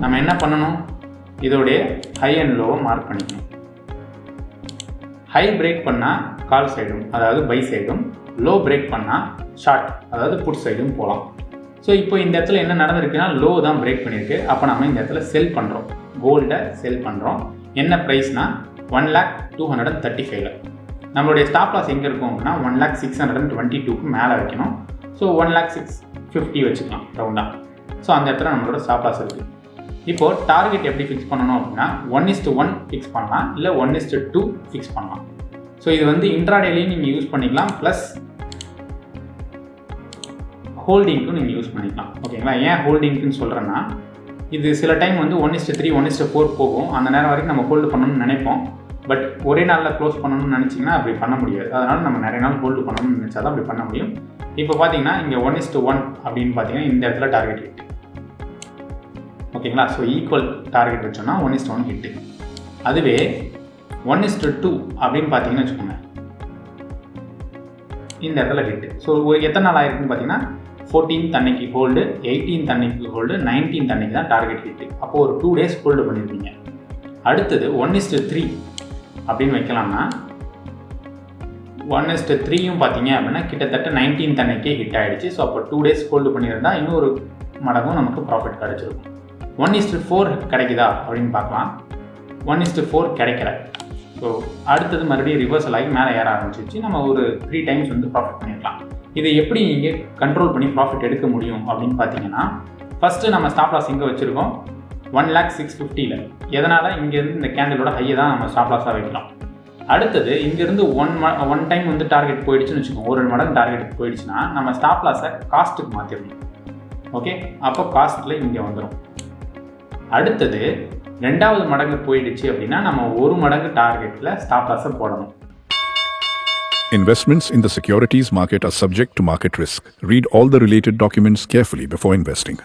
நம்ம என்ன பண்ணணும், இதோடைய ஹை அண்ட் லோவை மார்க் பண்ணிக்கணும். ஹை பிரேக் பண்ணால் கால் சைடும் அதாவது பை சைடும், லோ பிரேக் பண்ணால் ஷார்ட் அதாவது புட் சைடும் போகலாம். ஸோ இப்போ இந்த இடத்துல என்ன நடந்திருக்குன்னா லோ தான் பிரேக் பண்ணியிருக்கு. அப்போ நம்ம இந்த இடத்துல செல் பண்ணுறோம், கோல்டை செல் பண்ணுறோம். என்ன ப்ரைஸ்னால் 1,02,35,000. நம்மளுடைய ஸ்டாப் லாஸ் எங்கே இருக்கும் அப்படின்னா 1,06,22க்கு மேலே வைக்கணும். ஸோ 1,06,50 வச்சுக்கலாம் ரவுண்டாக. ஸோ அந்த இடத்துல நம்மளோட ஸ்டாப் லாஸ் இருக்குது. இப்போது டார்கெட் எப்படி ஃபிக்ஸ் பண்ணணும் அப்படின்னா 1:1 ஃபிக்ஸ் பண்ணலாம், இல்லை 1:2 ஃபிக்ஸ் பண்ணலாம். ஸோ இது வந்து இன்ட்ராடேலையும் நீங்கள் யூஸ் பண்ணிக்கலாம், ப்ளஸ் ஹோல்டிங்க்கும் நீங்கள் யூஸ் பண்ணிக்கலாம். ஓகேங்களா? ஏன் ஹோல்டிங்க்குன்னு சொல்கிறேன்னா, இது சில டைம் வந்து 1:3 1:4 போகும். அந்த நேரம் வரைக்கும் நம்ம ஹோல்டு பண்ணணும்னு நினைப்போம். பட் ஒரே நாளில் க்ளோஸ் பண்ணணும்னு நினச்சிங்கன்னா அப்படி பண்ண முடியாது. அதனால் நம்ம நிறைய நாள் ஹோல்டு பண்ணணும்னு நினச்சா தான் அப்படி பண்ண முடியும். இப்போ பார்த்தீங்கன்னா இங்கே 1:1 அப்படின்னு பார்த்தீங்கன்னா இந்த இடத்துல டார்கெட் ஹிட். ஓகேங்களா? ஸோ ஈக்குவல் டார்கெட் வச்சோன்னா 1:1 ஹிட்டு. அதுவே 1:2 அப்படின்னு பார்த்தீங்கன்னு வச்சுக்கோங்க, இந்த இடத்துல ஹிட்டு. ஸோ ஒரு எத்தனை நாள் ஆயிருக்குன்னு பார்த்தீங்கன்னா 14th அன்னைக்கு ஹோல்டு, 18th அன்னைக்கு ஹோல்டு, 19th அன்னைக்கு தான் டார்கெட் ஹிட்டு. அப்போது ஒரு 2 days ஹோல்டு பண்ணியிருப்பீங்க. அடுத்தது 1:3 அப்படின்னு வைக்கலாம்னா 1:3யும் பார்த்தீங்க அப்படின்னா கிட்டத்தட்ட 19th அன்னைக்கே ஹிட் ஆகிடுச்சு. ஸோ அப்போ 2 days ஹோல்டு பண்ணியிருந்தா இன்னொரு மடங்கும் நமக்கு ப்ராஃபிட் கிடச்சிருக்கும். 1:4 கிடைக்குதா அப்படின்னு பார்க்கலாம். 1:4 கிடைக்கல. ஸோ அடுத்தது மறுபடியும் ரிவர்சல் ஆகி மேலே ஏற ஆரம்பிச்சிச்சு. நம்ம ஒரு 3 times வந்து ப்ராஃபிட் பண்ணிடலாம். இதை எப்படி நீங்கள் கண்ட்ரோல் பண்ணி ப்ராஃபிட் எடுக்க முடியும் அப்படின்னு பார்த்தீங்கன்னா, ஃபஸ்ட்டு நம்ம ஸ்டாப் லாஸ் எங்கே வச்சுருக்கோம், 1,06,50. எதனால் இங்கேருந்து இந்த கேண்டிலோட ஹையை தான் நம்ம ஸ்டாப் லாஸாக வைக்கலாம். அடுத்தது இங்கேருந்து ஒன் டைம் வந்து டார்கெட் போயிடுச்சுன்னு வச்சுக்கோங்க, ஒரு மடங்கு டார்கெட் போயிடுச்சுன்னா நம்ம ஸ்டாப் லாஸை காஸ்ட்டுக்கு மாற்றிடணும். ஓகே, அப்போ காஸ்ட்டில் இங்கே வந்துடும். அடுத்தது 2வது மடங்கு போயிடுச்சு அப்படின்னா நம்ம ஒரு மடங்கு டார்கெட்டில் ஸ்டாப் லாஸை போடணும். Investments in the securities market are subject to market risk. Read all the related documents carefully before investing.